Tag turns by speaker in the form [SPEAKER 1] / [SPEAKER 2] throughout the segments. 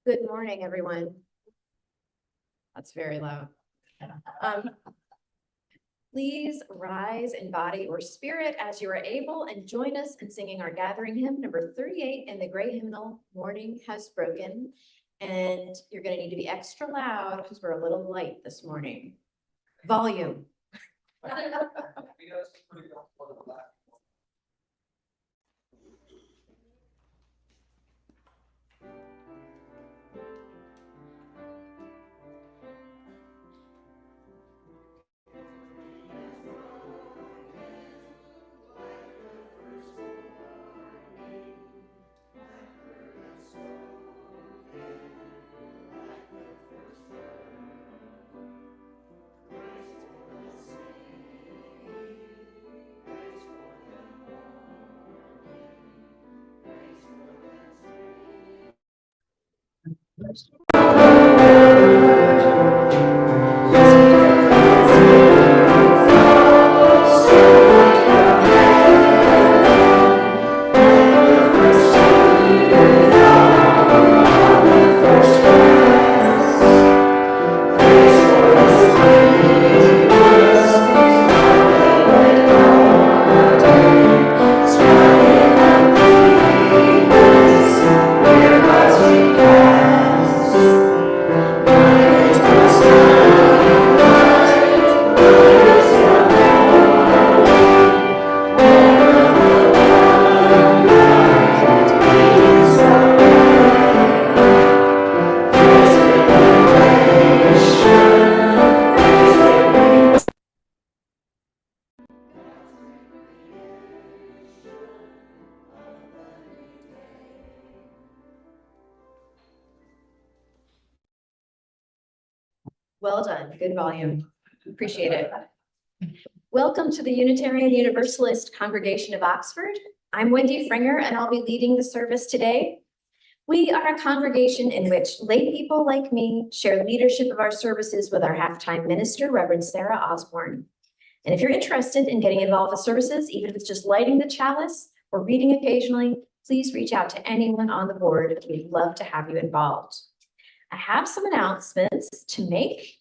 [SPEAKER 1] Good morning, everyone. That's very loud. Please rise in body or spirit as you are able and join us in singing our gathering hymn number 38 in the great hymnal, Morning Has Broken. And you're going to need to be extra loud because we're a little light this morning. Volume. Well done. Good volume. Appreciate it. Welcome to the Unitarian Universalist Congregation of Oxford. I'm Wendy Pfrenger, and I'll be leading the service today. We are a congregation in which lay people like me share leadership of our services with our halftime minister, Reverend Sarah Osborne. And if you're interested in getting involved with services, even if it's just lighting the chalice or reading occasionally, please reach out to anyone on the board. We'd love to have you involved. I have some announcements to make.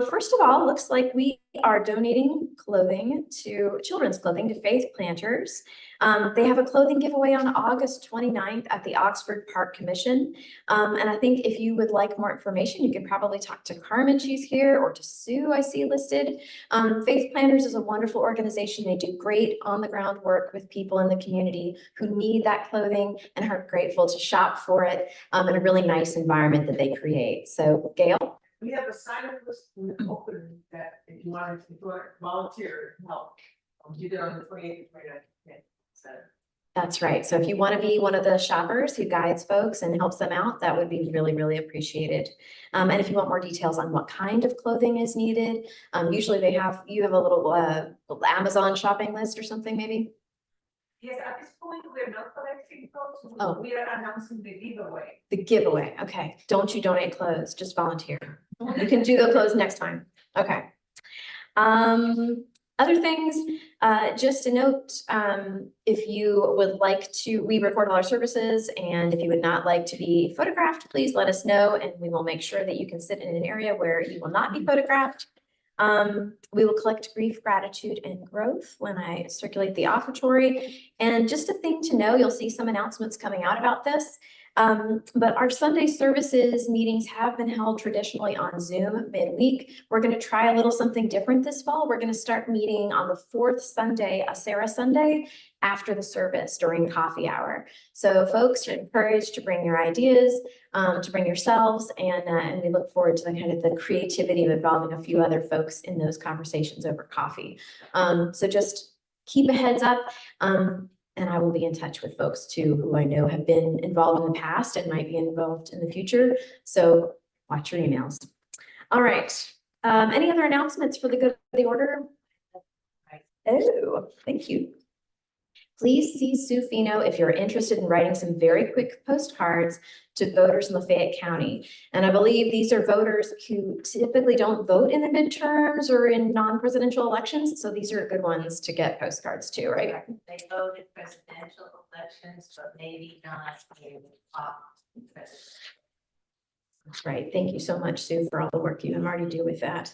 [SPEAKER 1] First of all, looks like we are donating clothing to children's clothing to Faith Planters. They have a clothing giveaway on August 29th at the Oxford Park Commission. And I think if you would like more information, you could probably talk to Carmen, she's here, or to Sue, I see listed. Faith Planters is a wonderful organization. They do great on the ground work with people in the community who need that clothing and are grateful to shop for it in a really nice environment that they create. So Gail?
[SPEAKER 2] We have a sign-up list open that if you want to volunteer and help, you did on the 28th, 29th. So
[SPEAKER 1] That's right. So if you want to be one of the shoppers who guides folks and helps them out, that would be really, really appreciated. And if you want more details on what kind of clothing is needed, usually you have a little Amazon shopping list or something maybe?
[SPEAKER 2] yes, at this point, we're not collecting clothes.
[SPEAKER 1] Oh.
[SPEAKER 2] We are announcing the giveaway.
[SPEAKER 1] The giveaway. Okay. Don't you donate clothes, just volunteer. You can do the clothes next time. Okay. Other things, just a note, if you would like to, we record all our services, and if you would not like to be photographed, please let us know, and we will make sure that you can sit in an area where you will not be photographed. We will collect grief, gratitude, and growth when I circulate the offertory. And just a thing to know, you'll see some announcements coming out about this. But our Sunday services meetings have been held traditionally on Zoom midweek. We're going to try a little something different this fall. We're going to start meeting on the fourth Sunday, a Sarah Sunday, after the service during coffee hour. So folks are encouraged to bring your ideas, to bring yourselves, and we look forward to the kind of the creativity of involving a few other folks in those conversations over coffee. So just keep a heads up. And I will be in touch with folks too, who I know have been involved in the past and might be involved in the future. So watch your emails. All right. Any other announcements for the good of the order? Oh, thank you. Please see Sue Fino if you're interested in writing some very quick postcards to voters in Lafayette County. And I believe these are voters who typically don't vote in the midterms or in non-presidential elections. So these are good ones to get postcards to, right?
[SPEAKER 3] They vote in presidential elections, but maybe not in presidential.
[SPEAKER 1] That's right. Thank you so much, Sue, for all the work you and Marty do with that.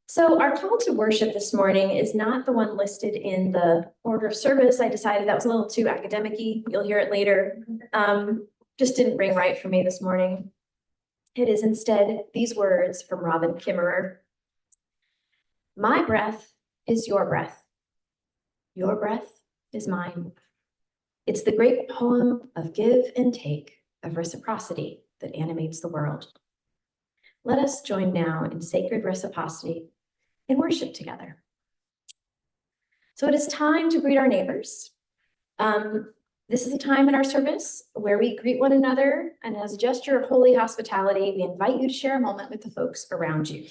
[SPEAKER 1] So our call to worship this morning is not the one listed in the order of service. I decided that was a little too academic-y. You'll hear it later. Just didn't ring right for me this morning. It is instead these words from Robin Kimmerer. My breath is your breath. Your breath is mine. It's the great poem of give and take, of reciprocity that animates the world. Let us join now in sacred reciprocity and worship together. So it is time to greet our neighbors. This is a time in our service where we greet one another, and as a gesture of holy hospitality, we invite you to share a moment with the folks around you.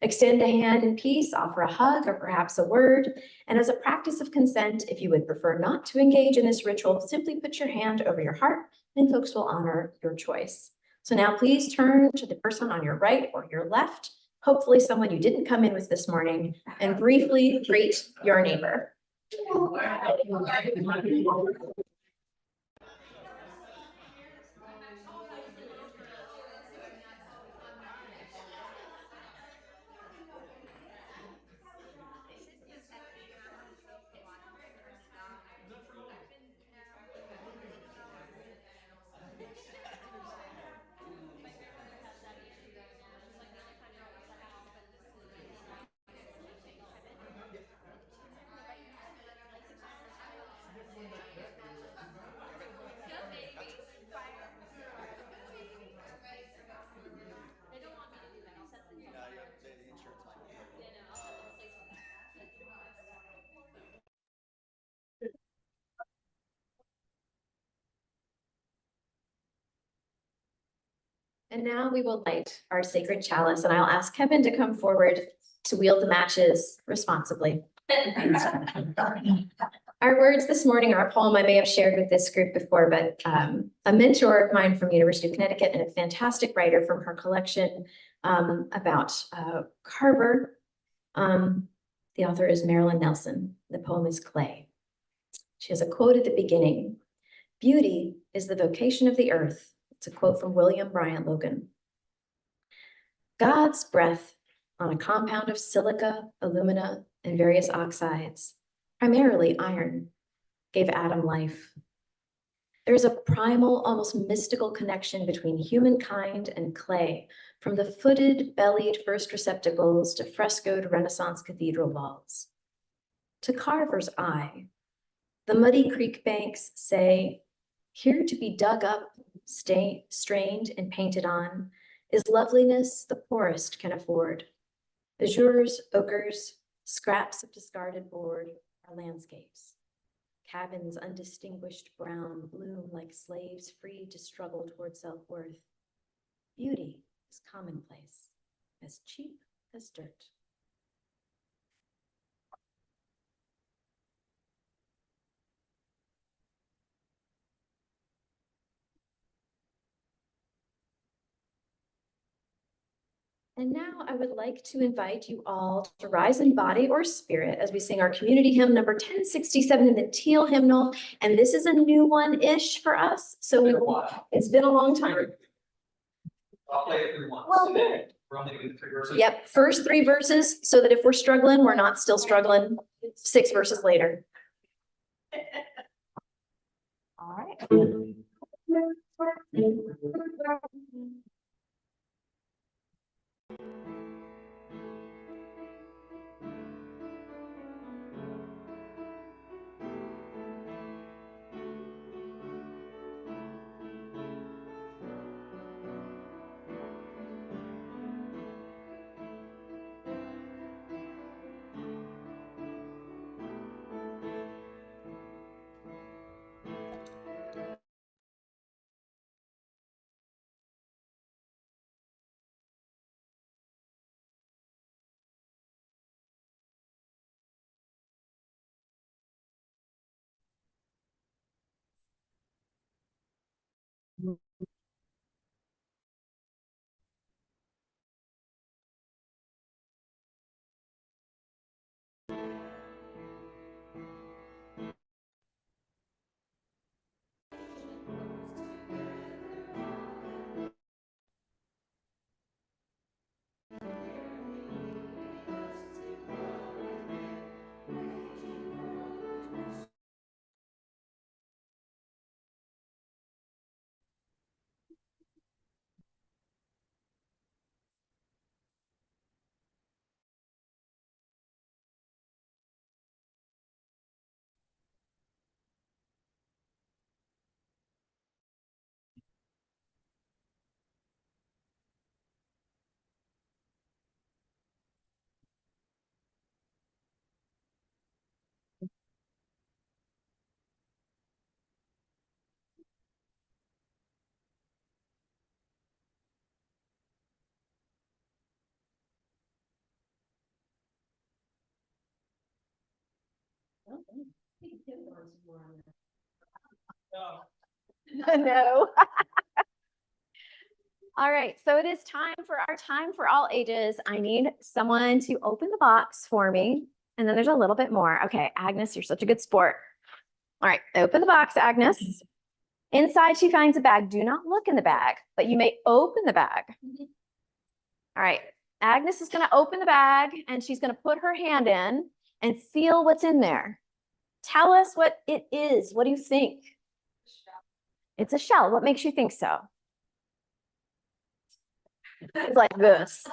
[SPEAKER 1] Extend a hand in peace, offer a hug, or perhaps a word. And as a practice of consent, if you would prefer not to engage in this ritual, simply put your hand over your heart and folks will honor your choice. So now please turn to the person on your right or your left, hopefully someone you didn't come in with this morning, and briefly greet your neighbor. And now we will light our sacred chalice, and I'll ask Kevin to come forward to wield the matches responsibly. Our words this morning are a poem I may have shared with this group before, but a mentor of mine from University of Connecticut and a fantastic writer from her collection about Carver. The author is Marilyn Nelson. The poem is Clay. She has a quote at the beginning. Beauty is the vocation of the earth. It's a quote from William Bryant Logan. God's breath on a compound of silica, alumina, and various oxides, primarily iron, gave Adam life. There is a primal, almost mystical connection between humankind and clay, from the footed, bellied first receptacles to frescoed Renaissance cathedral walls. To Carver's eye, the muddy creek banks say, here to be dug up, strained, and painted on is loveliness the poorest can afford. Azures, ochres, scraps of discarded board are landscapes. Cabins undistinguished brown bloom like slaves free to struggle toward self-worth. Beauty is commonplace, as cheap as dirt. And now I would like to invite you all to rise in body or spirit as we sing our community hymn number 1067 in the teal hymnal. And this is a new one-ish for us. So it's been a long time.
[SPEAKER 4] I'll play it through once.
[SPEAKER 1] Well, good.
[SPEAKER 4] We're only doing 3 verses.
[SPEAKER 1] Yep, first 3 verses, so that if we're struggling, we're not still struggling 6 verses later. All right. No. All right, so it is time for our time for all ages. I need someone to open the box for me. And then there's a little bit more. Okay, Agnes, you're such a good sport. All right, open the box, Agnes. Inside she finds a bag. Do not look in the bag, but you may open the bag. All right, Agnes is gonna open the bag and she's gonna put her hand in and feel what's in there. Tell us what it is. What do you think? It's a shell. What makes you think so? It's like this.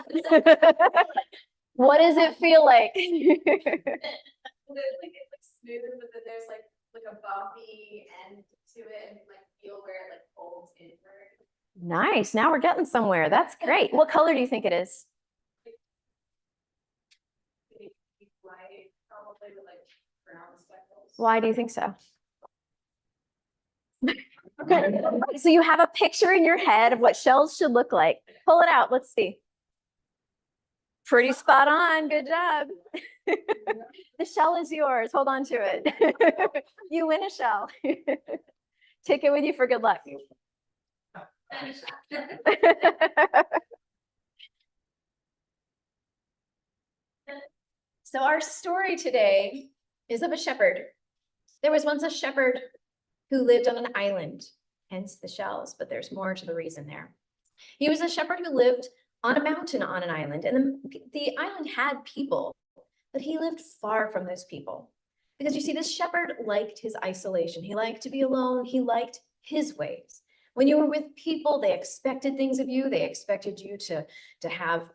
[SPEAKER 1] What does it feel like?
[SPEAKER 5] It's like smooth, but then there's like a bumpy end to it, and like feel where it like folds inward.
[SPEAKER 1] Nice. Now we're getting somewhere. That's great. What color do you think it is?
[SPEAKER 5] White, probably with like brown speckles.
[SPEAKER 1] Why do you think so? So you have a picture in your head of what shells should look like. Pull it out. Let's see. Pretty spot on. Good job. The shell is yours. Hold on to it. You win a shell. Take it with you for good luck. So our story today is of a shepherd. There was once a shepherd who lived on an island, hence the shells, but there's more to the reason there. He was a shepherd who lived on a mountain on an island, and the island had people, but he lived far from those people. Because you see, this shepherd liked his isolation. He liked to be alone. He liked his ways. When you were with people, they expected things of you. They expected you to have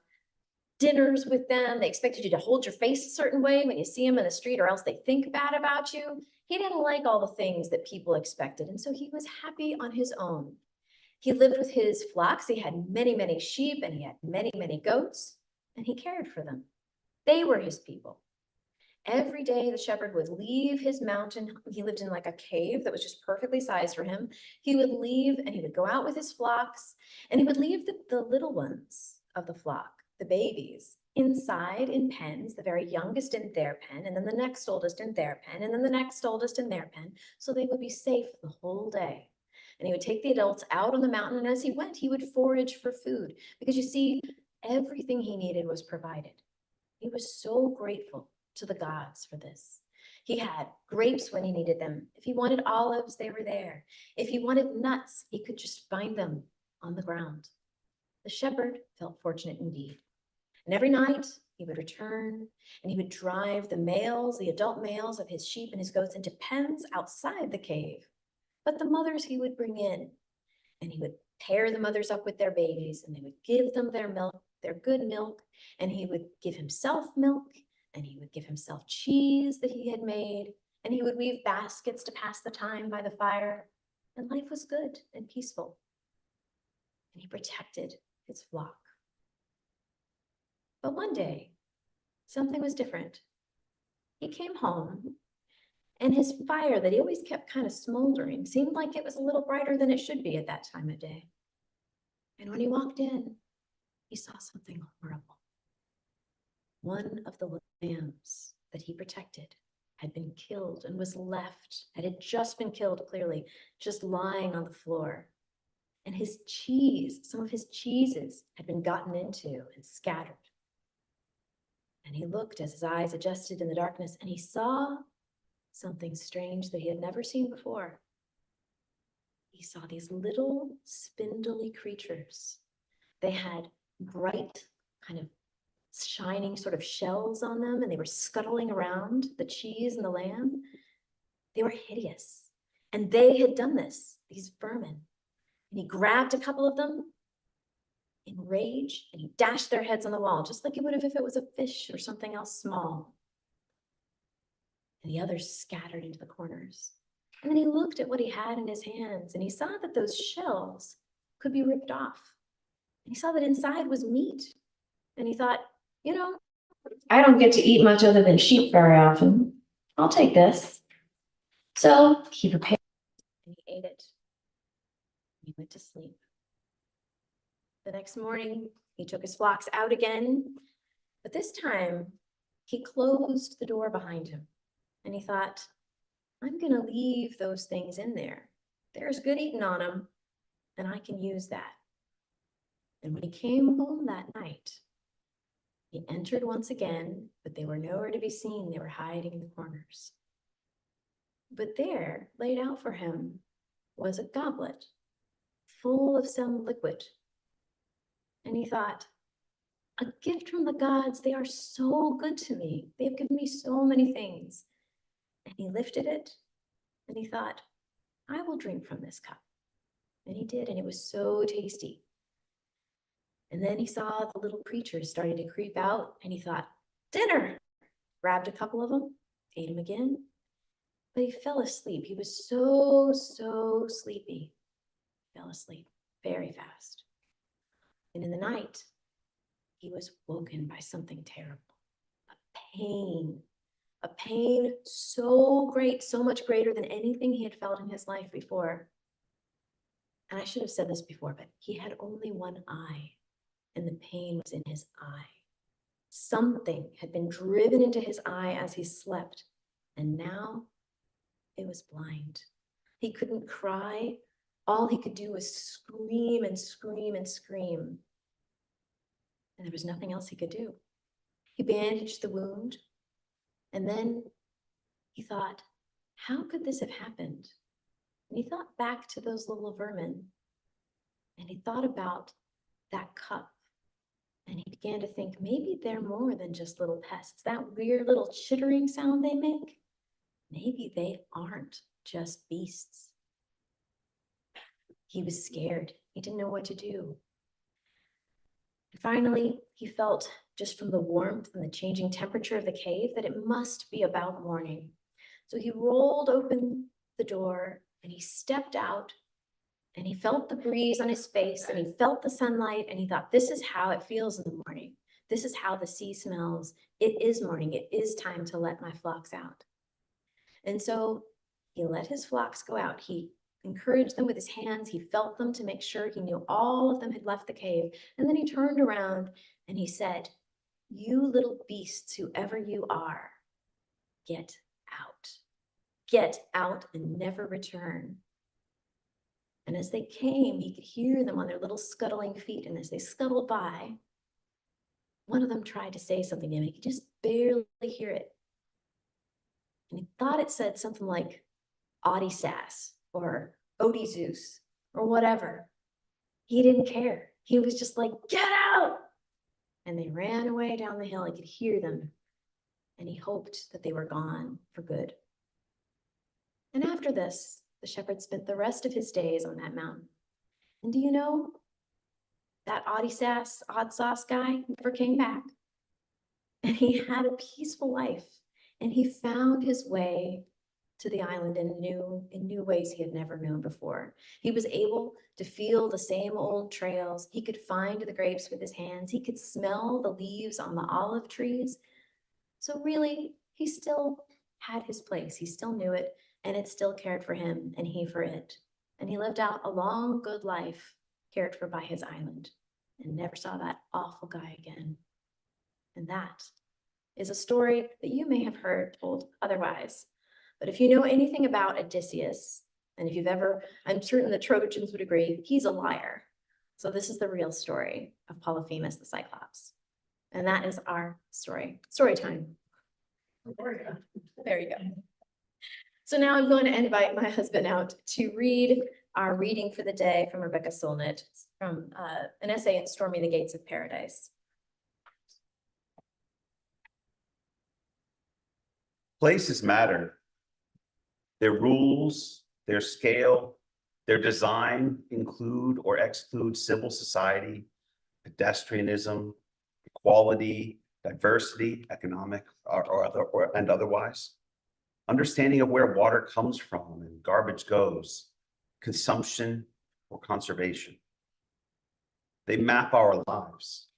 [SPEAKER 1] dinners with them. They expected you to hold your face a certain way when you see them in the street, or else they think bad about you. He didn't like all the things that people expected, and so he was happy on his own. He lived with his flocks. He had many, many sheep, and he had many, many goats, and he cared for them. They were his people. Every day the shepherd would leave his mountain. He lived in like a cave that was just perfectly sized for him. He would leave and he would go out with his flocks, and he would leave the little ones of the flock, the babies, inside in pens, the very youngest in their pen, and then the next oldest in their pen, and then the next oldest in their pen, so they would be safe the whole day. And he would take the adults out on the mountain, and as he went, he would forage for food, because you see, everything he needed was provided. He was so grateful to the gods for this. He had grapes when he needed them. If he wanted olives, they were there. If he wanted nuts, he could just find them on the ground. The shepherd felt fortunate indeed. And every night he would return and he would drive the males, the adult males of his sheep and his goats into pens outside the cave. But the mothers he would bring in, and he would pair the mothers up with their babies, and they would give them their milk, their good milk, and he would give himself milk, and he would give himself cheese that he had made, and he would weave baskets to pass the time by the fire, and life was good and peaceful. And he protected his flock. But one day, something was different. He came home, and his fire that he always kept kind of smoldering seemed like it was a little brighter than it should be at that time of day. And when he walked in, he saw something horrible. One of the lambs that he protected had been killed and was left, had just been killed clearly, just lying on the floor. and his cheese, some of his cheeses had been gotten into and scattered. And he looked as his eyes adjusted in the darkness, and he saw something strange that he had never seen before. He saw these little spindly creatures. They had bright, kind of shining sort of shells on them, and they were scuttling around the cheese and the lamb. They were hideous. And they had done this, these vermin. And he grabbed a couple of them in rage, and he dashed their heads on the wall, just like he would have if it was a fish or something else small. And the others scattered into the corners. And then he looked at what he had in his hands, and he saw that those shells could be ripped off. And he saw that inside was meat. And he thought, you know, I don't get to eat much other than sheep very often. I'll take this. So he prepared and he ate it. He went to sleep. The next morning, he took his flocks out again, but this time he closed the door behind him. And he thought, I'm going to leave those things in there. There's good eating on them, and I can use that. And when he came home that night, he entered once again, but they were nowhere to be seen. They were hiding in the corners. But there, laid out for him, was a goblet full of some liquid. And he thought, a gift from the gods, they are so good to me. They have given me so many things. And he lifted it, and he thought, I will drink from this cup. And he did, and it was so tasty. And then he saw the little creatures starting to creep out, and he thought, dinner! Grabbed a couple of them, ate them again, but he fell asleep. He was so sleepy. He fell asleep very fast. And in the night, he was woken by something terrible, a pain so great, so much greater than anything he had felt in his life before. And I should have said this before, but he had only one eye, and the pain was in his eye. Something had been driven into his eye as he slept, and now it was blind. He couldn't cry. All he could do was scream and scream and scream. And there was nothing else he could do. He bandaged the wound, and then he thought, how could this have happened? And he thought back to those little vermin, and he thought about that cup, and he began to think, maybe they're more than just little pests. That weird little chittering sound they make, maybe they aren't just beasts. He was scared. He didn't know what to do. And finally, he felt, just from the warmth and the changing temperature of the cave, that it must be about morning. So he rolled open the door and he stepped out, and he felt the breeze on his face, and he felt the sunlight, and he thought, this is how it feels in the morning. This is how the sea smells. It is morning. It is time to let my flocks out. And so he let his flocks go out. He encouraged them with his hands. He felt them to make sure he knew all of them had left the cave. And then he turned around and he said, you little beasts, whoever you are, get out. Get out and never return. And as they came, he could hear them on their little scuttling feet. And as they scuttled by, one of them tried to say something to him. He could just barely hear it. And he thought it said something like, Audie Sass or Odie Zeus or whatever. He didn't care. He was just like, get out. And they ran away down the hill. He could hear them. And he hoped that they were gone for good. And after this, the shepherd spent the rest of his days on that mountain. And do you know, that Audie Sass, Odd Sauce guy never came back. And he had a peaceful life. And he found his way to the island in new ways he had never known before. He was able to feel the same old trails. He could find the grapes with his hands. He could smell the leaves on the olive trees. So really, he still had his place. He still knew it, and it still cared for him, and he for it. And he lived out a long, good life, cared for by his island, and never saw that awful guy again. And that is a story that you may have heard told otherwise. But if you know anything about Odysseus And if you've ever, I'm certain the Trojans would agree, he's a liar. So this is the real story of Polyphemus the Cyclops. And that is our story. Story time. There you go. So now I'm going to invite my husband out to read our reading for the day from Rebecca Solnit from an essay in Storming the Gates of Paradise.
[SPEAKER 6] Places matter. Their rules, their scale, their design include or exclude civil society, pedestrianism, equality, diversity, economic and otherwise. Understanding of where water comes from and garbage goes, consumption or conservation. They map our lives.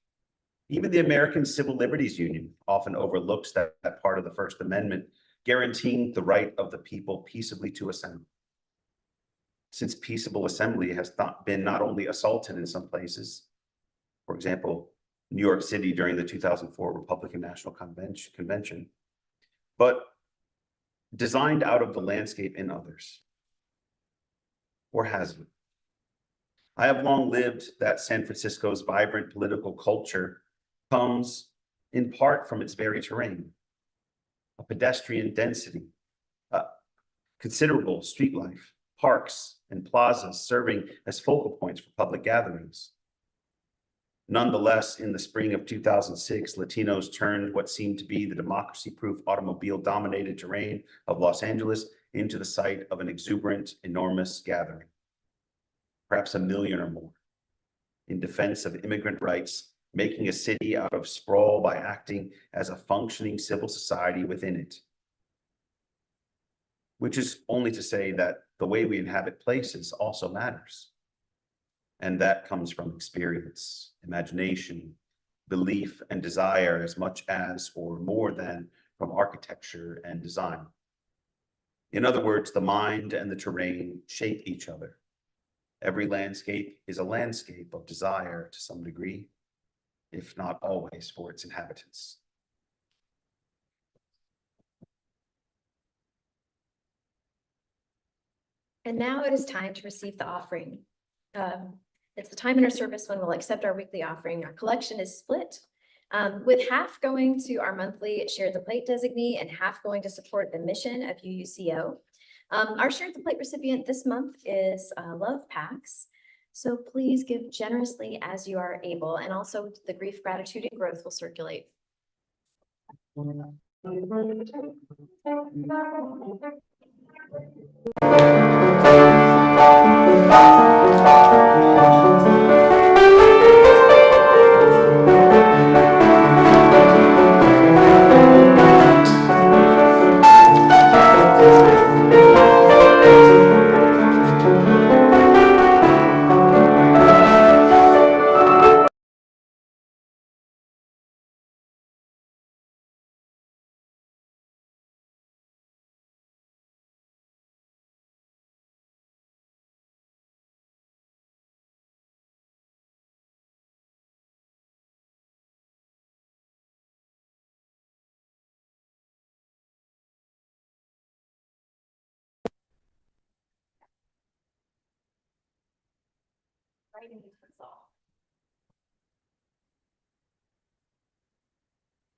[SPEAKER 6] Even the American Civil Liberties Union often overlooks that part of the First Amendment guaranteeing the right of the people peaceably to assemble. Since peaceable assembly has been not only assaulted in some places, for example, New York City during the 2004 Republican National Convention, but designed out of the landscape in others. Or has it? I have long lived that San Francisco's vibrant political culture comes in part from its very terrain, a pedestrian density, considerable street life, parks and plazas serving as focal points for public gatherings. Nonetheless, in the spring of 2006, Latinos turned what seemed to be the democracy-proof automobile-dominated terrain of Los Angeles into the site of an exuberant, enormous gathering, perhaps 1 million or more, in defense of immigrant rights, making a city out of sprawl by acting as a functioning civil society within it. Which is only to say that the way we inhabit places also matters. And that comes from experience, imagination, belief, and desire as much as or more than from architecture and design. In other words, the mind and the terrain shape each other. Every landscape is a landscape of desire to some degree, if not always for its inhabitants.
[SPEAKER 1] And now it is time to receive the offering. It's the time in our service when we'll accept our weekly offering. Our collection is split, with half going to our monthly Share the Plate designee and half going to support the mission of UUCO. Our Share the Plate recipient this month is Love Packs. So please give generously as you are able, and also the Grief, Gratitude, and Growth will circulate.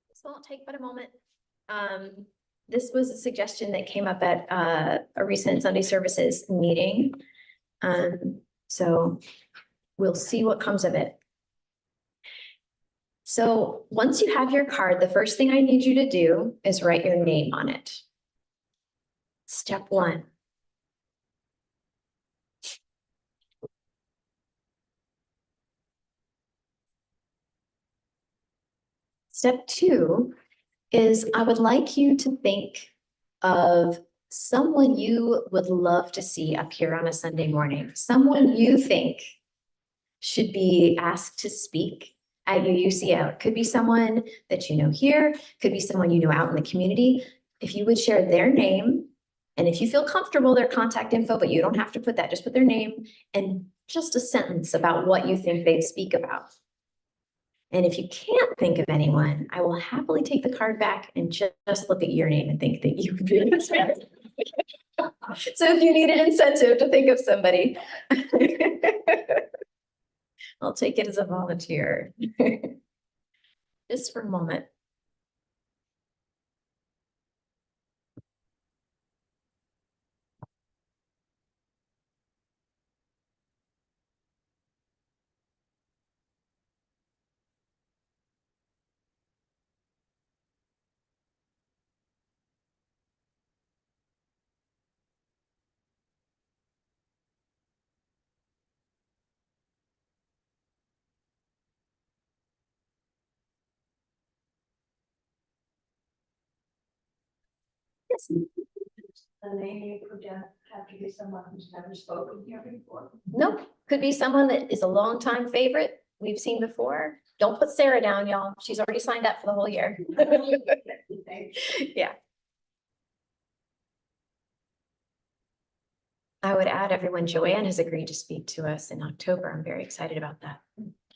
[SPEAKER 1] This won't take but a moment. This was a suggestion that came up at a recent Sunday services meeting. So we'll see what comes of it. So once you have your card, the first thing I need you to do is write your name on it. Step 1. Step 2 is I would like you to think of someone you would love to see up here on a Sunday morning, someone you think should be asked to speak at UUCO. It could be someone that you know here, could be someone you know out in the community. If you would share their name, and if you feel comfortable, their contact info, but you don't have to put that, just put their name and just a sentence about what you think they'd speak about. And if you can't think of anyone, I will happily take the card back and just look at your name and think that you could be So if you need an incentive to think of somebody. I'll take it as a volunteer. Just for a moment. Yes.
[SPEAKER 3] The name you put down have to be someone who's never spoken here before.
[SPEAKER 1] Nope, could be someone that is a longtime favorite we've seen before. Don't put Sarah down, y'all. She's already signed up for the whole year. Yeah. I would add everyone, Joanne has agreed to speak to us in October. I'm very excited about that.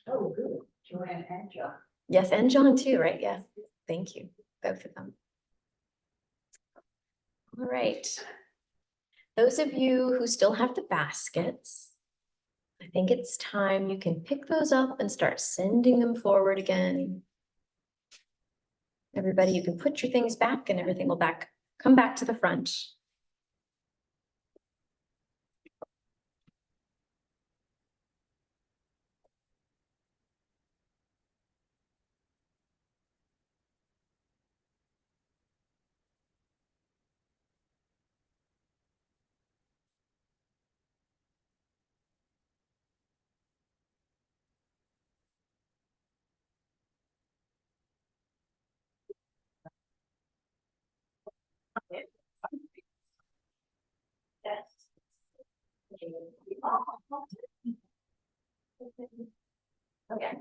[SPEAKER 3] Oh, good. Joanne and John.
[SPEAKER 1] Yes, and John too, right? Yeah, thank you, both of them. All right. Those of you who still have the baskets, I think it's time you can pick those up and start sending them forward again. Everybody, you can put your things back and everything will come back to the front. Okay.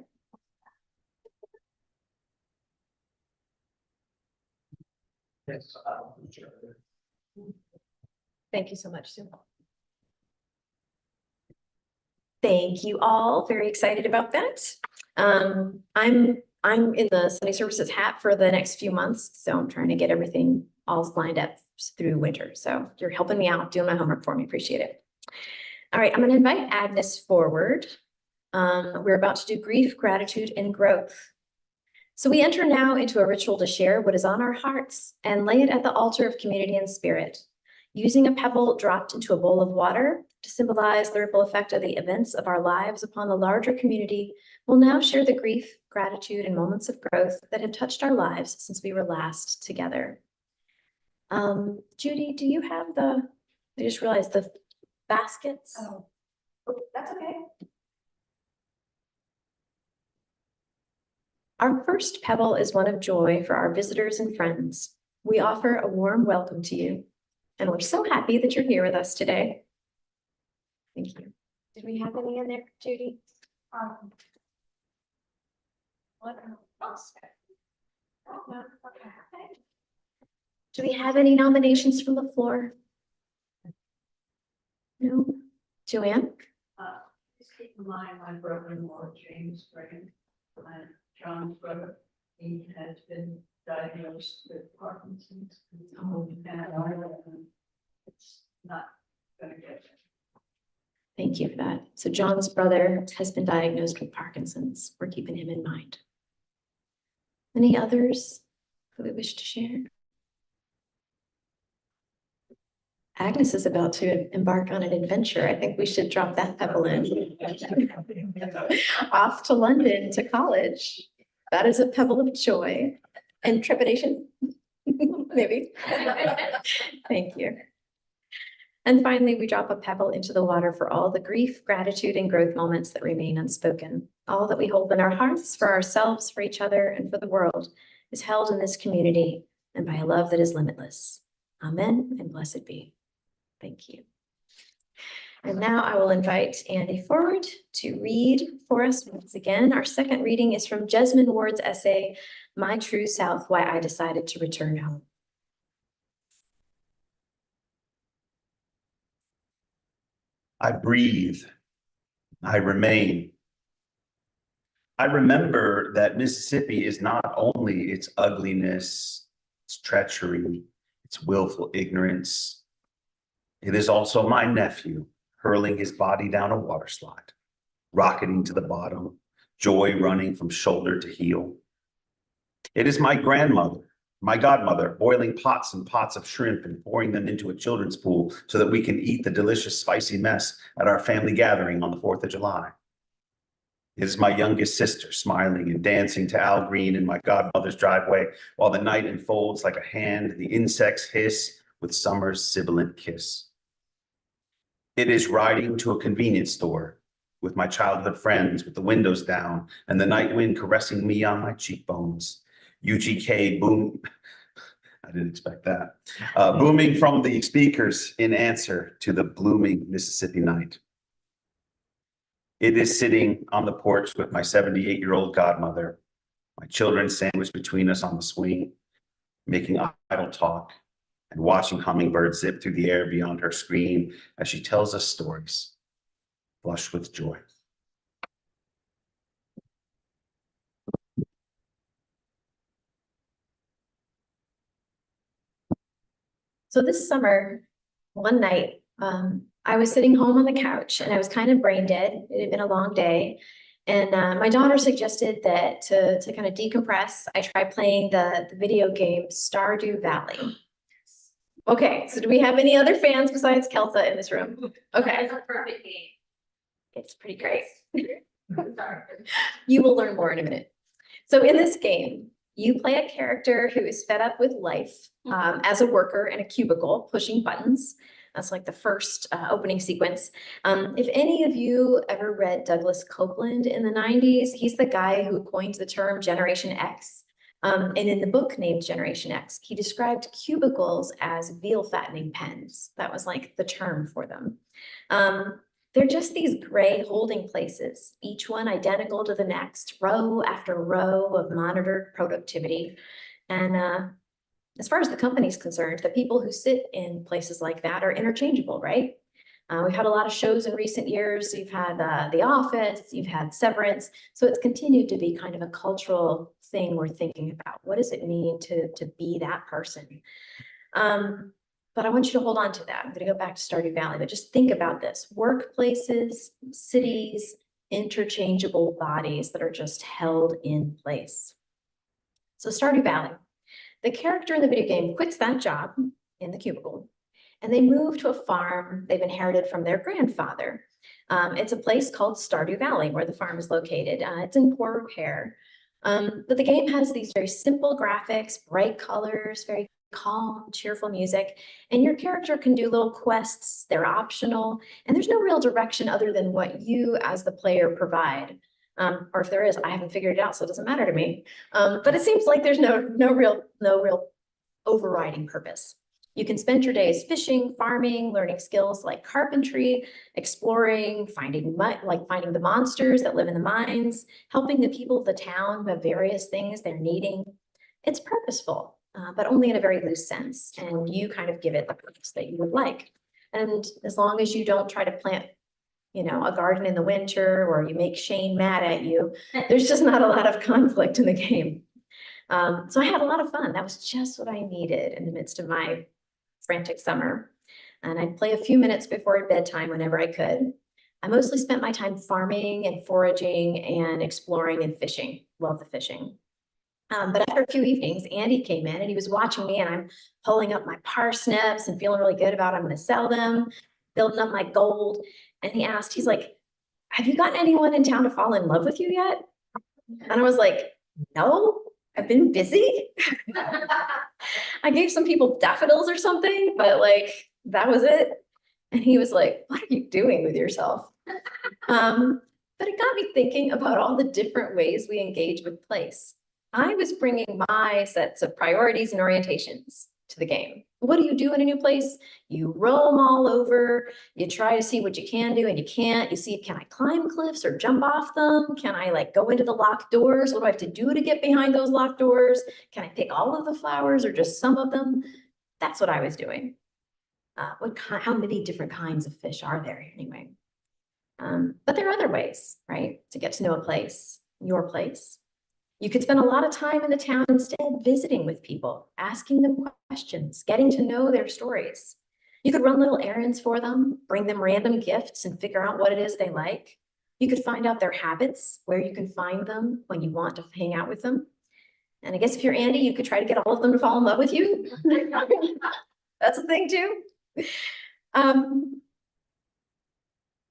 [SPEAKER 4] Yes.
[SPEAKER 1] Thank you so much, Sue. Thank you all. Very excited about that. I'm in the Sunday services hat for the next few months, so I'm trying to get everything all lined up through winter. So you're helping me out, doing my homework for me. Appreciate it. All right, I'm going to invite Agnes forward. We're about to do grief, gratitude, and growth. So we enter now into a ritual to share what is on our hearts and lay it at the altar of community and spirit, using a pebble dropped into a bowl of water to symbolize the ripple effect of the events of our lives upon the larger community. We'll now share the grief, gratitude, and moments of growth that have touched our lives since we were last together. Judy, do you have I just realized the baskets?
[SPEAKER 3] Oh.
[SPEAKER 1] That's okay. Our first pebble is one of joy for our visitors and friends. We offer a warm welcome to you, and we're so happy that you're here with us today. Thank you. Did we have any in there, Judy?
[SPEAKER 3] What else?
[SPEAKER 1] Do we have any nominations from the floor? No? Joanne?
[SPEAKER 3] Just keep in mind my brother-in-law, James Pfrenger, my John's brother. He has been diagnosed with Parkinson's.
[SPEAKER 1] Oh.
[SPEAKER 3] And it's not gonna get better.
[SPEAKER 1] Thank you for that. So John's brother has been diagnosed with Parkinson's. We're keeping him in mind. Any others that we wish to share? Agnes is about to embark on an adventure. I think we should drop that pebble in. Off to London to college. That is a pebble of joy and trepidation. Maybe. Thank you. And finally, we drop a pebble into the water for all the grief, gratitude, and growth moments that remain unspoken. All that we hold in our hearts for ourselves, for each other, and for the world is held in this community and by a love that is limitless. Amen and blessed be. Thank you. And now I will invite Andy forward to read for us once again. Our second reading is from Jesmond Ward's essay, My True South, Why I Decided to Return Home.
[SPEAKER 6] I breathe. I remain. I remember that Mississippi is not only its ugliness, its treachery, its willful ignorance, It is also my nephew hurling his body down a water slide, rocketing to the bottom, joy running from shoulder to heel. It is my grandmother, my godmother, boiling pots and pots of shrimp and pouring them into a children's pool so that we can eat the delicious spicy mess at our family gathering on the 4th of July. It is my youngest sister smiling and dancing to Al Green in my godmother's driveway while the night unfolds like a hand, the insects hiss with summer's sibilant kiss. It is riding to a convenience store with my childhood friends with the windows down and the night wind caressing me on my cheekbones. UGK boom, I didn't expect that, booming from the speakers in answer to the blooming Mississippi night. It is sitting on the porch with my 78-year-old godmother, my children sandwiched between us on the swing, making idle talk and watching hummingbirds zip through the air beyond her screen as she tells us stories, flushed with joy.
[SPEAKER 1] So this summer, one night, I was sitting home on the couch and I was kind of brain dead. It had been a long day. And my daughter suggested that to kind of decompress, I try playing the video game Stardew Valley. Okay, so do we have any other fans besides Kelsa in this room? Okay,
[SPEAKER 5] It's a perfect game.
[SPEAKER 1] it's pretty great.
[SPEAKER 3] Sorry.
[SPEAKER 1] You will learn more in a minute. So in this game, you play a character who is fed up with life as a worker in a cubicle, pushing buttons. That's like the first opening sequence. If any of you ever read Douglas Copeland in the 90s, he's the guy who coined the term Generation X. And in the book named Generation X, he described cubicles as veal fattening pens. That was like the term for them. They're just these gray holding places, each one identical to the next, row after row of monitored productivity. And as far as the company's concerned, the people who sit in places like that are interchangeable, right? We've had a lot of shows in recent years. You've had The Office, you've had Severance. So it's continued to be kind of a cultural thing we're thinking about. What does it mean to be that person? But I want you to hold on to that. I'm going to go back to Stardew Valley, but just think about this. Workplaces, cities, interchangeable bodies that are just held in place. So Stardew Valley, the character in the video game quits that job in the cubicle and they move to a farm they've inherited from their grandfather. It's a place called Stardew Valley where the farm is located. It's in poor repair. But the game has these very simple graphics, bright colors, very calm, cheerful music, and your character can do little quests. They're optional, and there's no real direction other than what you as the player provide. Or if there is, I haven't figured it out, so it doesn't matter to me. But it seems like there's no real overriding purpose. You can spend your days fishing, farming, learning skills like carpentry, exploring, finding the monsters that live in the mines, helping the people of the town who have various things they're needing. It's purposeful, but only in a very loose sense, and you kind of give it the purpose that you would like. And as long as you don't try to plant, a garden in the winter, or you make Shane mad at you, there's just not a lot of conflict in the game. So I had a lot of fun. That was just what I needed in the midst of my frantic summer. And I'd play a few minutes before bedtime whenever I could. I mostly spent my time farming and foraging and exploring and fishing. Love the fishing. But after a few evenings, Andy came in and he was watching me, and I'm pulling up my parsnips and feeling really good about I'm going to sell them, building up my gold. And he's like, have you gotten anyone in town to fall in love with you yet? And I was like, no, I've been busy. I gave some people daffodils or something, but that was it. And he was like, what are you doing with yourself? But it got me thinking about all the different ways we engage with place. I was bringing my sets of priorities and orientations to the game. What do you do in a new place? You roam all over. You try to see what you can do and you can't. You see, can I climb cliffs or jump off them? Can I go into the locked doors? What do I have to do to get behind those locked doors? Can I pick all of the flowers or just some of them? That's what I was doing. How many different kinds of fish are there anyway? But there are other ways, right, to get to know a place, your place. You could spend a lot of time in the town instead, visiting with people, asking them questions, getting to know their stories. You could run little errands for them, bring them random gifts and figure out what it is they like. You could find out their habits, where you can find them when you want to hang out with them. And I guess if you're Andy, you could try to get all of them to fall in love with you. That's a thing too.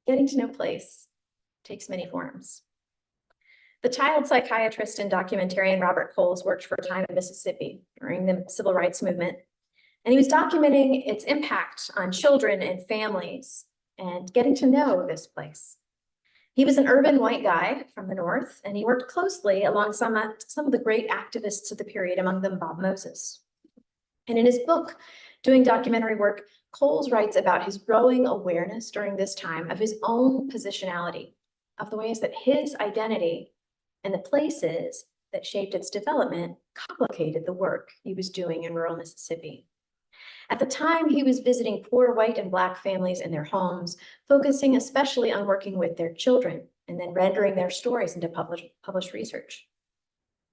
[SPEAKER 1] Getting to know place takes many forms. The child psychiatrist and documentarian Robert Coles worked for a time in Mississippi during the civil rights movement. And he was documenting its impact on children and families and getting to know this place. He was an urban white guy from the North, and he worked closely alongside some of the great activists of the period, among them Bob Moses. And in his book, Doing Documentary Work, Coles writes about his growing awareness during this time of his own positionality, of the ways that his identity and the places that shaped its development complicated the work he was doing in rural Mississippi. At the time, he was visiting poor white and Black families in their homes, focusing especially on working with their children and then rendering their stories into published research.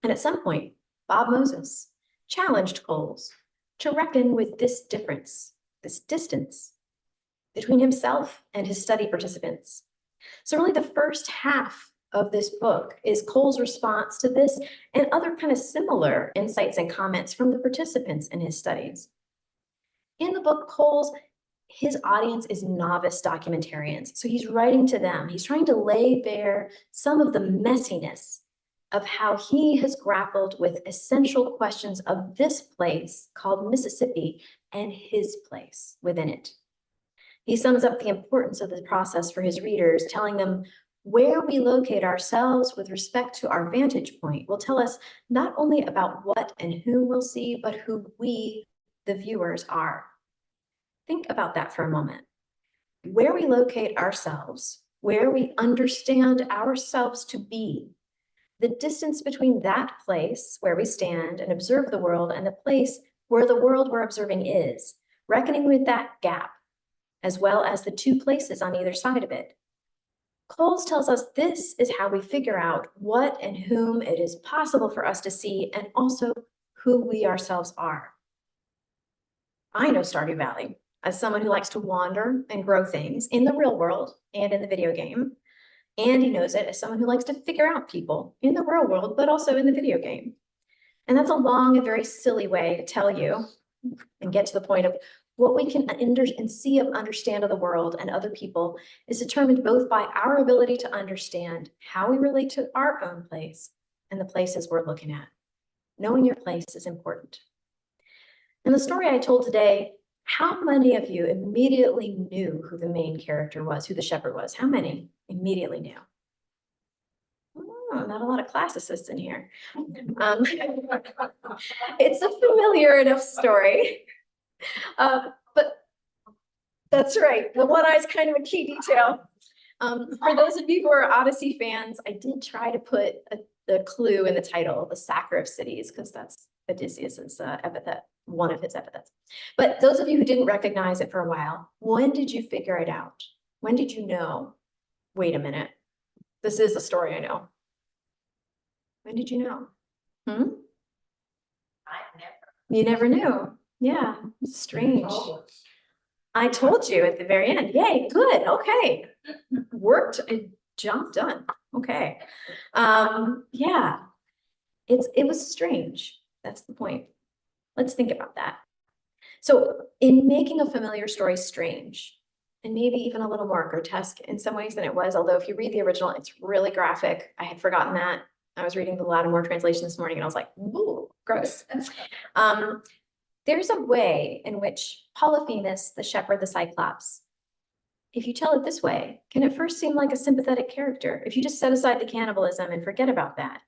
[SPEAKER 1] And at some point, Bob Moses challenged Coles to reckon with this difference, this distance between himself and his study participants. So really the first half of this book is Coles' response to this and other kind of similar insights and comments from the participants in his studies. In the book, Coles, his audience is novice documentarians. So he's writing to them. He's trying to lay bare some of the messiness of how he has grappled with essential questions of this place called Mississippi and his place within it. He sums up the importance of the process for his readers, telling them where we locate ourselves with respect to our vantage point will tell us not only about what and whom we'll see, but who we, the viewers, are. Think about that for a moment. Where we locate ourselves, where we understand ourselves to be, the distance between that place where we stand and observe the world and the place where the world we're observing is, reckoning with that gap, as well as the two places on either side of it. Coles tells us this is how we figure out what and whom it is possible for us to see and also who we ourselves are. I know Stardew Valley as someone who likes to wander and grow things in the real world and in the video game. Andy knows it as someone who likes to figure out people in the real world, but also in the video game. And that's a long and very silly way to tell you and get to the point of what we can see and understand of the world and other people is determined both by our ability to understand how we relate to our own place and the places we're looking at. Knowing your place is important. In the story I told today, how many of you immediately knew who the main character was, who the shepherd was? How many immediately knew? Oh, not a lot of classicists in here. It's a familiar enough story. But that's right. The one eye is kind of a key detail. For those of you who are Odyssey fans, I did try to put the clue in the title, the Sacker of Cities, because that's Odysseus's epithet, one of his epithets. But those of you who didn't recognize it for a while, when did you figure it out? When did you know? Wait a minute. This is a story I know. When did you know? You never knew. Yeah, strange. I told you at the very end. Yay, good. Okay. Worked and job done. Okay. Yeah. It was strange. That's the point. Let's think about that. So in making a familiar story strange, and maybe even a little more grotesque in some ways than it was, although if you read the original, it's really graphic. I had forgotten that. I was reading the Lattimore translation this morning and I was like, ooh, gross. There's a way in which Polyphemus, the shepherd, the Cyclops, if you tell it this way, can at first seem like a sympathetic character. If you just set aside the cannibalism and forget about that.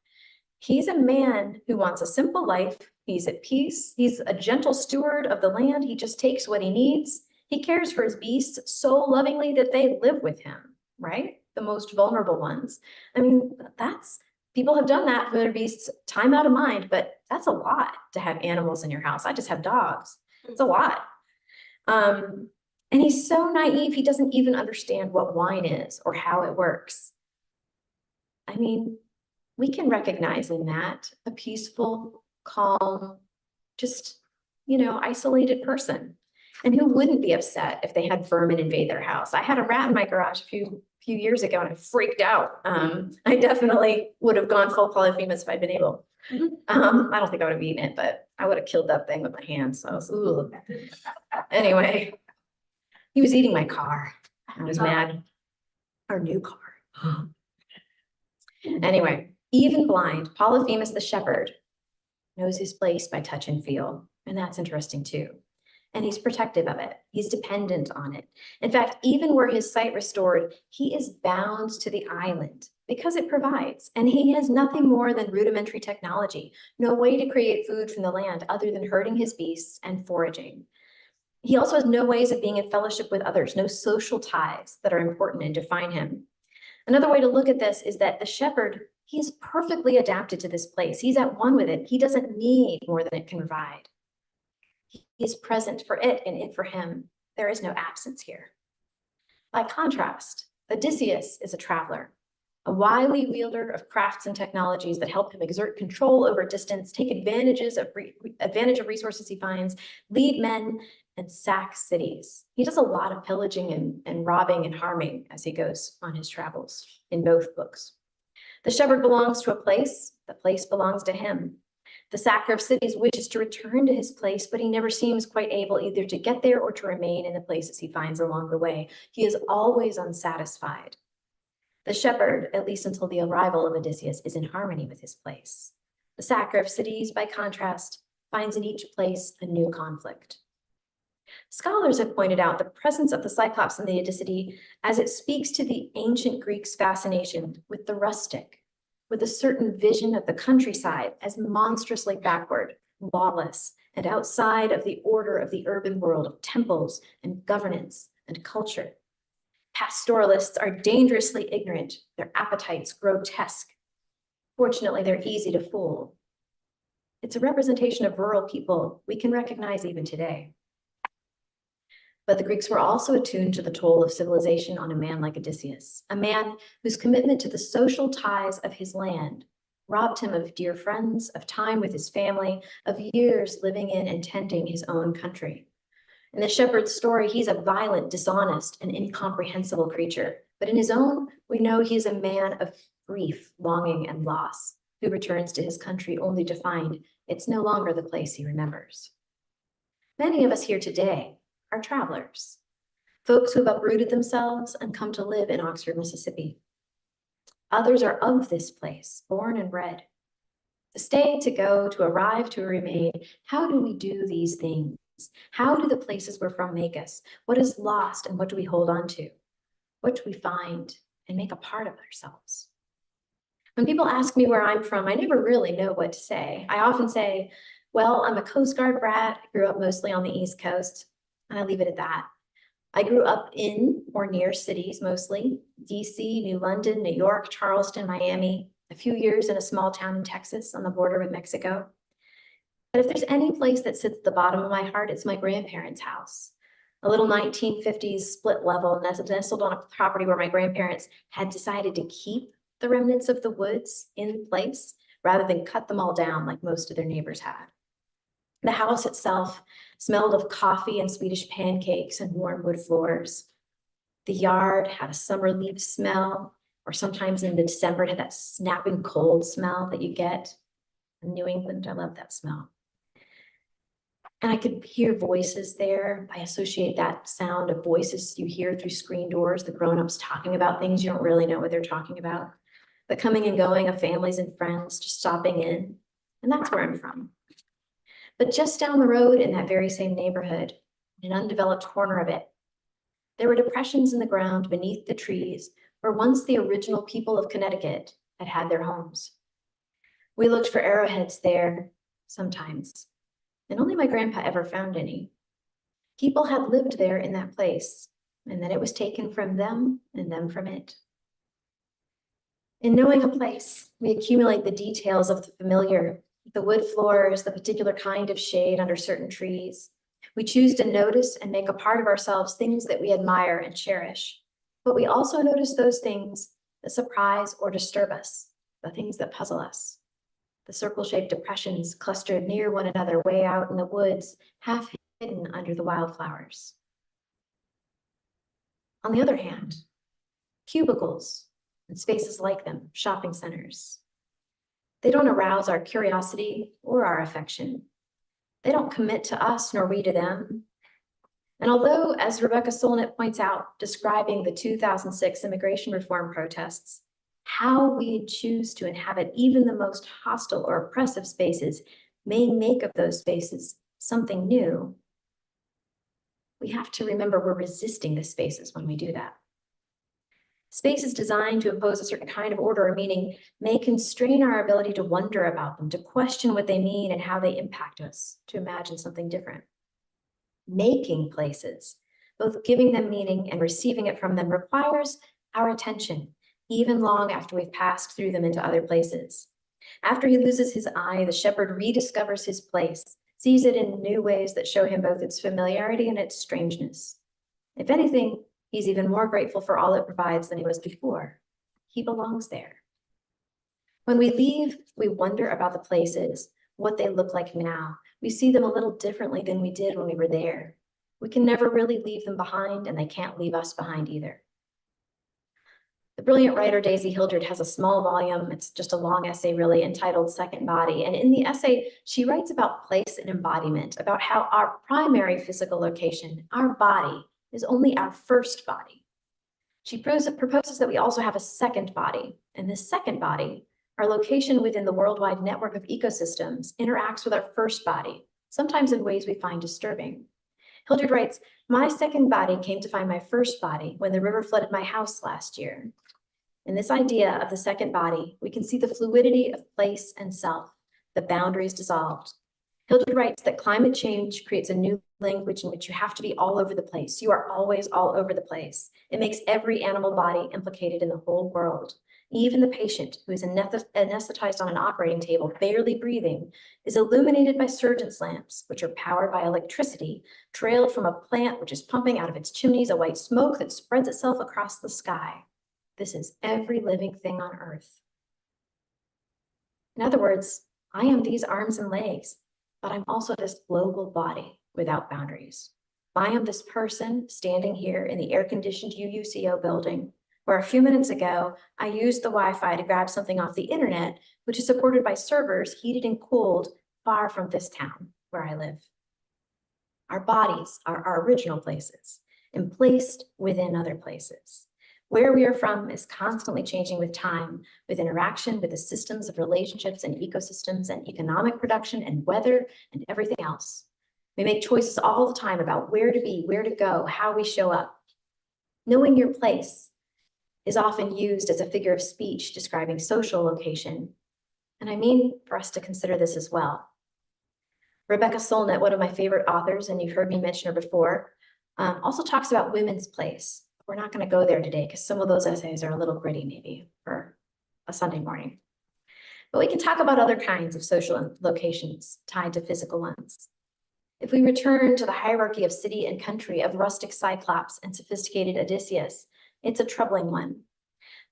[SPEAKER 1] He's a man who wants a simple life. He's at peace. He's a gentle steward of the land. He just takes what he needs. He cares for his beasts so lovingly that they live with him, right? The most vulnerable ones. I mean, people have done that for their beasts time out of mind, but that's a lot to have animals in your house. I just have dogs. It's a lot. And he's so naive, he doesn't even understand what wine is or how it works. I mean, we can recognize in that a peaceful, calm, just, isolated person. And who wouldn't be upset if they had vermin invade their house? I had a rat in my garage a few years ago and I freaked out. I definitely would have gone full Polyphemus if I'd been able. I don't think I would have eaten it, but I would have killed that thing with my hands. So I was, ooh. Anyway, he was eating my car. I was mad. Our new car. Anyway, even blind, Polyphemus the shepherd knows his place by touch and feel. And that's interesting too. And he's protective of it. He's dependent on it. In fact, even were his sight restored, he is bound to the island because it provides. And he has nothing more than rudimentary technology, no way to create food from the land other than herding his beasts and foraging. He also has no ways of being in fellowship with others, no social ties that are important and define him. Another way to look at this is that the shepherd, he is perfectly adapted to this place. He's at one with it. He doesn't need more than it can provide. He is present for it and it for him. There is no absence here. By contrast, Odysseus is a traveler, a wily wielder of crafts and technologies that help him exert control over distance, take advantage of resources he finds, lead men, and sack cities. He does a lot of pillaging and robbing and harming as he goes on his travels in both books. The shepherd belongs to a place, the place belongs to him. The sacker of cities wishes to return to his place, but he never seems quite able either to get there or to remain in the places he finds along the way. He is always unsatisfied. The shepherd, at least until the arrival of Odysseus, is in harmony with his place. The sacker of cities, by contrast, finds in each place a new conflict. Scholars have pointed out the presence of the Cyclops in the Odyssey as it speaks to the ancient Greeks' fascination with the rustic, with a certain vision of the countryside as monstrously backward, lawless, and outside of the order of the urban world of temples and governance and culture. Pastoralists are dangerously ignorant, their appetites grotesque. Fortunately, they're easy to fool. It's a representation of rural people we can recognize even today. But the Greeks were also attuned to the toll of civilization on a man like Odysseus, a man whose commitment to the social ties of his land robbed him of dear friends, of time with his family, of years living in and tending his own country. In the shepherd's story, he's a violent, dishonest, and incomprehensible creature. But in his own, we know he is a man of grief, longing, and loss, who returns to his country only to find it's no longer the place he remembers. Many of us here today are travelers, folks who have uprooted themselves and come to live in Oxford, Mississippi. Others are of this place, born and bred. To stay, to go, to arrive, to remain. How do we do these things? How do the places we're from make us? What is lost and what do we hold on to? What do we find and make a part of ourselves? When people ask me where I'm from, I never really know what to say. I often say, well, I'm a Coast Guard brat. I grew up mostly on the East Coast, and I leave it at that. I grew up in or near cities mostly, DC, New London, New York, Charleston, Miami, a few years in a small town in Texas on the border with Mexico. But if there's any place that sits at the bottom of my heart, it's my grandparents' house. A little 1950s split level nestled on a property where my grandparents had decided to keep the remnants of the woods in place rather than cut them all down like most of their neighbors had. The house itself smelled of coffee and Swedish pancakes and warm wood floors. The yard had a summer leaf smell, or sometimes in the December it had that snapping cold smell that you get in New England. I love that smell. And I could hear voices there. I associate that sound of voices you hear through screen doors, the grown-ups talking about things you don't really know what they're talking about. The coming and going of families and friends just stopping in. And that's where I'm from. But just down the road in that very same neighborhood, an undeveloped corner of it, there were depressions in the ground beneath the trees where once the original people of Connecticut had had their homes. We looked for arrowheads there sometimes, and only my grandpa ever found any. People had lived there in that place, and then it was taken from them and them from it. In knowing a place, we accumulate the details of the familiar, the wood floors, the particular kind of shade under certain trees. We choose to notice and make a part of ourselves things that we admire and cherish. But we also notice those things that surprise or disturb us, the things that puzzle us. The circle-shaped depressions clustered near one another way out in the woods, half hidden under the wildflowers. On the other hand, cubicles and spaces like them, shopping centers, they don't arouse our curiosity or our affection. They don't commit to us nor we to them. And although, as Rebecca Solnit points out, describing the 2006 immigration reform protests, how we choose to inhabit even the most hostile or oppressive spaces may make of those spaces something new, we have to remember we're resisting the spaces when we do that. Spaces designed to impose a certain kind of order or meaning may constrain our ability to wonder about them, to question what they mean and how they impact us, to imagine something different. Making places, both giving them meaning and receiving it from them, requires our attention, even long after we've passed through them into other places. After he loses his eye, the shepherd rediscovers his place, sees it in new ways that show him both its familiarity and its strangeness. If anything, he's even more grateful for all it provides than he was before. He belongs there. When we leave, we wonder about the places, what they look like now. We see them a little differently than we did when we were there. We can never really leave them behind, and they can't leave us behind either. The brilliant writer Daisy Hildred has a small volume, it's just a long essay really, entitled Second Body. And in the essay, she writes about place and embodiment, about how our primary physical location, our body, is only our first body. She proposes that we also have a second body, and this second body, our location within the worldwide network of ecosystems, interacts with our first body, sometimes in ways we find disturbing. Hildred writes, "My second body came to find my first body when the river flooded my house last year." In this idea of the second body, we can see the fluidity of place and self, the boundaries dissolved. Hildred writes that climate change creates a new language in which you have to be all over the place. You are always all over the place. It makes every animal body implicated in the whole world. Even the patient, who is anesthetized on an operating table, barely breathing, is illuminated by surgeon's lamps, which are powered by electricity, trailed from a plant which is pumping out of its chimneys a white smoke that spreads itself across the sky. This is every living thing on earth. In other words, I am these arms and legs, but I'm also this global body without boundaries. I am this person standing here in the air-conditioned UUCO building, where a few minutes ago, I used the Wi-Fi to grab something off the internet, which is supported by servers heated and cooled far from this town where I live. Our bodies are our original places, and placed within other places. Where we are from is constantly changing with time, with interaction with the systems of relationships and ecosystems and economic production and weather and everything else. We make choices all the time about where to be, where to go, how we show up. Knowing your place is often used as a figure of speech describing social location. And I mean for us to consider this as well. Rebecca Solnit, one of my favorite authors, and you've heard me mention her before, also talks about women's place. We're not going to go there today because some of those essays are a little gritty maybe for a Sunday morning. But we can talk about other kinds of social locations tied to physical ones. If we return to the hierarchy of city and country, of rustic Cyclops and sophisticated Odysseus, it's a troubling one.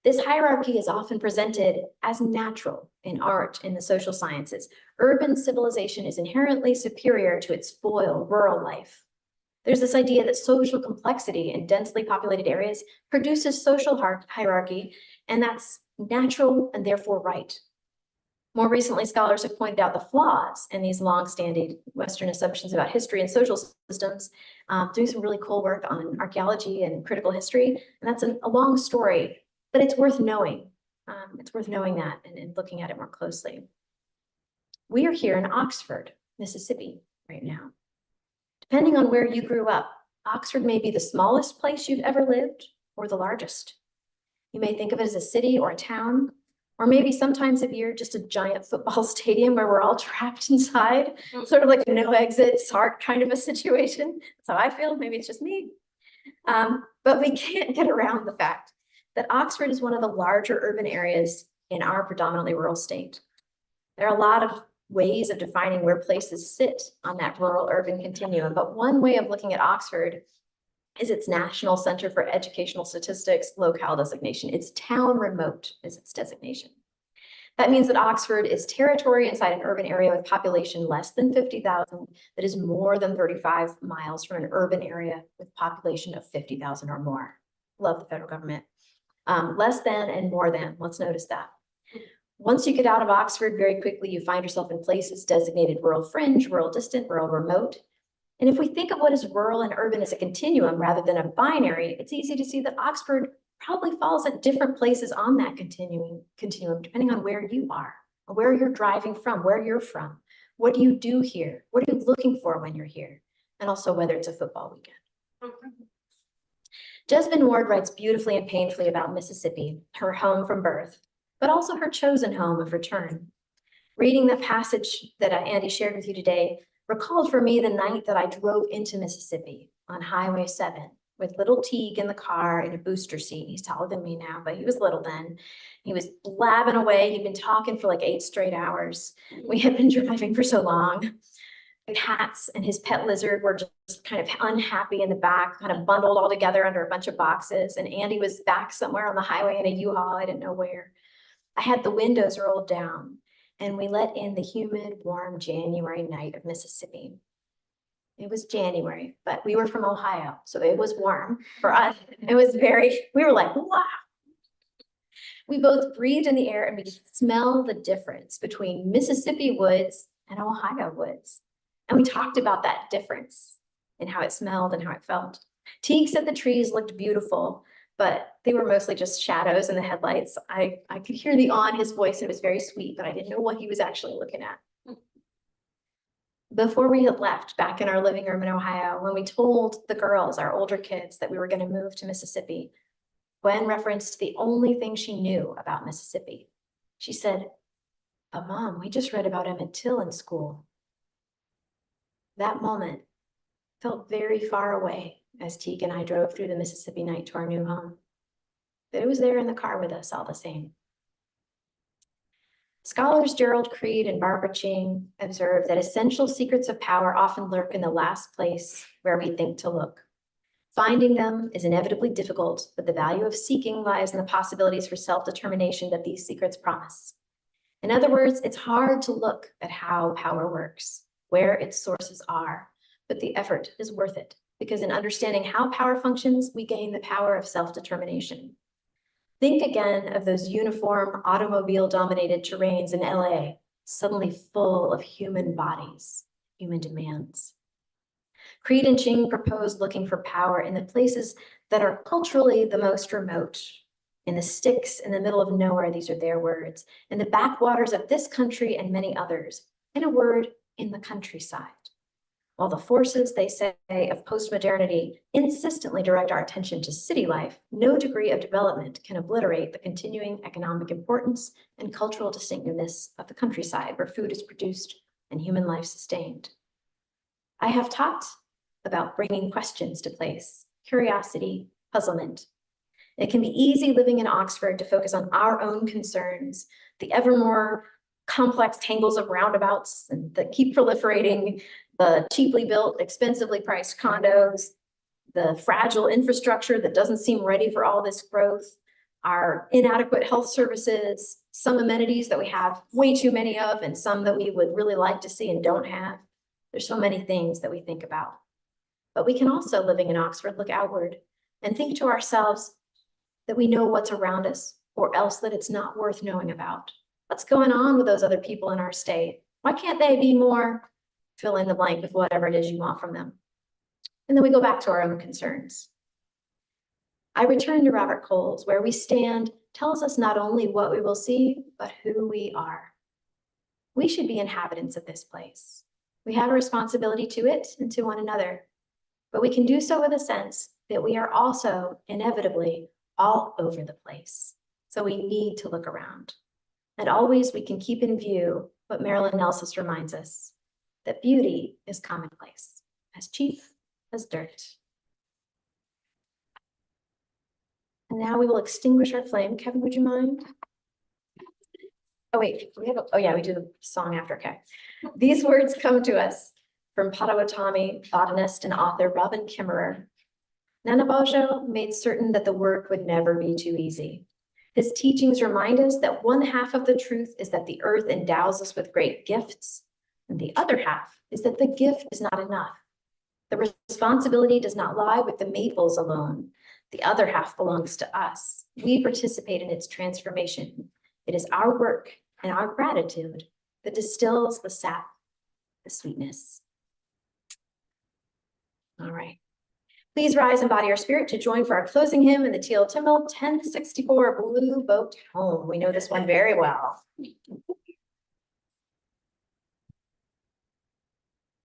[SPEAKER 1] This hierarchy is often presented as natural in art, in the social sciences. Urban civilization is inherently superior to its spoiled rural life. There's this idea that social complexity in densely populated areas produces social hierarchy, and that's natural and therefore right. More recently, scholars have pointed out the flaws in these long-standing Western assumptions about history and social systems, doing some really cool work on archaeology and critical history. And that's a long story, but it's worth knowing. It's worth knowing that and looking at it more closely. We are here in Oxford, Mississippi right now. Depending on where you grew up, Oxford may be the smallest place you've ever lived or the largest. You may think of it as a city or a town, or maybe sometimes if you're just a giant football stadium where we're all trapped inside, sort of like a no exit Sark kind of a situation. That's how I feel. Maybe it's just me. But we can't get around the fact that Oxford is one of the larger urban areas in our predominantly rural state. There are a lot of ways of defining where places sit on that rural urban continuum, but one way of looking at Oxford is its National Center for Educational Statistics locale designation. It's town remote is its designation. That means that Oxford is territory inside an urban area with population less than 50,000 that is more than 35 miles from an urban area with population of 50,000 or more. Love the federal government. Less than and more than, let's notice that. Once you get out of Oxford, very quickly you find yourself in places designated rural fringe, rural distant, rural remote. And if we think of what is rural and urban as a continuum rather than a binary, it's easy to see that Oxford probably falls at different places on that continuum, depending on where you are, or where you're driving from, where you're from. What do you do here? What are you looking for when you're here? And also whether it's a football weekend. Jesmyn Ward writes beautifully and painfully about Mississippi, her home from birth, but also her chosen home of return. Reading the passage that Andy shared with you today recalled for me the night that I drove into Mississippi on Highway 7 with little Teague in the car in a booster seat. He's taller than me now, but he was little then. He was blabbing away. He'd been talking for like 8 straight hours. We had been driving for so long. Cats and his pet lizard were just kind of unhappy in the back, kind of bundled all together under a bunch of boxes. And Andy was back somewhere on the highway in a U-Haul, I didn't know where. I had the windows rolled down and we let in the humid, warm January night of Mississippi. It was January, but we were from Ohio, so it was warm for us. It was we were like, wow. We both breathed in the air and we could smell the difference between Mississippi woods and Ohio woods. And we talked about that difference and how it smelled and how it felt. Teague said the trees looked beautiful, but they were mostly just shadows in the headlights. I could hear the awe in his voice. And it was very sweet, but I didn't know what he was actually looking at. Before we had left back in our living room in Ohio, when we told the girls, our older kids, that we were going to move to Mississippi, Gwen referenced the only thing she knew about Mississippi. She said, "But Mom, we just read about Emmett Till in school." That moment felt very far away as Teague and I drove through the Mississippi night to our new home. But it was there in the car with us all the same. Scholars Gerald Creed and Barbara Ching observe that essential secrets of power often lurk in the last place where we think to look. Finding them is inevitably difficult, but the value of seeking lies in the possibilities for self-determination that these secrets promise. In other words, it's hard to look at how power works, where its sources are, but the effort is worth it, because in understanding how power functions, we gain the power of self-determination. Think again of those uniform automobile-dominated terrains in LA, suddenly full of human bodies, human demands. Creed and Ching proposed looking for power in the places that are culturally the most remote, in the sticks in the middle of nowhere, these are their words, in the backwaters of this country and many others, in a word, in the countryside. While the forces, they say, of postmodernity insistently direct our attention to city life, no degree of development can obliterate the continuing economic importance and cultural distinctiveness of the countryside where food is produced and human life sustained. I have talked about bringing questions to place, curiosity, puzzlement. It can be easy living in Oxford to focus on our own concerns, the ever more complex tangles of roundabouts and that keep proliferating, the cheaply built, expensively priced condos, the fragile infrastructure that doesn't seem ready for all this growth, our inadequate health services, some amenities that we have way too many of, and some that we would really like to see and don't have. There's so many things that we think about. But we can also, living in Oxford, look outward and think to ourselves that we know what's around us, or else that it's not worth knowing about. What's going on with those other people in our state? Why can't they be more? Fill in the blank with whatever it is you want from them. And then we go back to our own concerns. I return to Robert Coles, where we stand tells us not only what we will see, but who we are. We should be inhabitants of this place. We have a responsibility to it and to one another, but we can do so with a sense that we are also inevitably all over the place. So we need to look around. And always we can keep in view what Marilyn Nelson reminds us, that beauty is commonplace, as cheap as dirt. And now we will extinguish our flame. Kevin, would you mind? Oh wait, we do the song after, okay. These words come to us from Potawatomi botanist and author Robin Kimmerer. Nanabojo made certain that the work would never be too easy. His teachings remind us that one half of the truth is that the earth endows us with great gifts, and the other half is that the gift is not enough. The responsibility does not lie with the maples alone. The other half belongs to us. We participate in its transformation. It is our work and our gratitude that distills the sap, the sweetness. All right. Please rise and body our spirit to join for our closing hymn in the Teal Timmel 1064 Blue Boat Home. We know this one very well.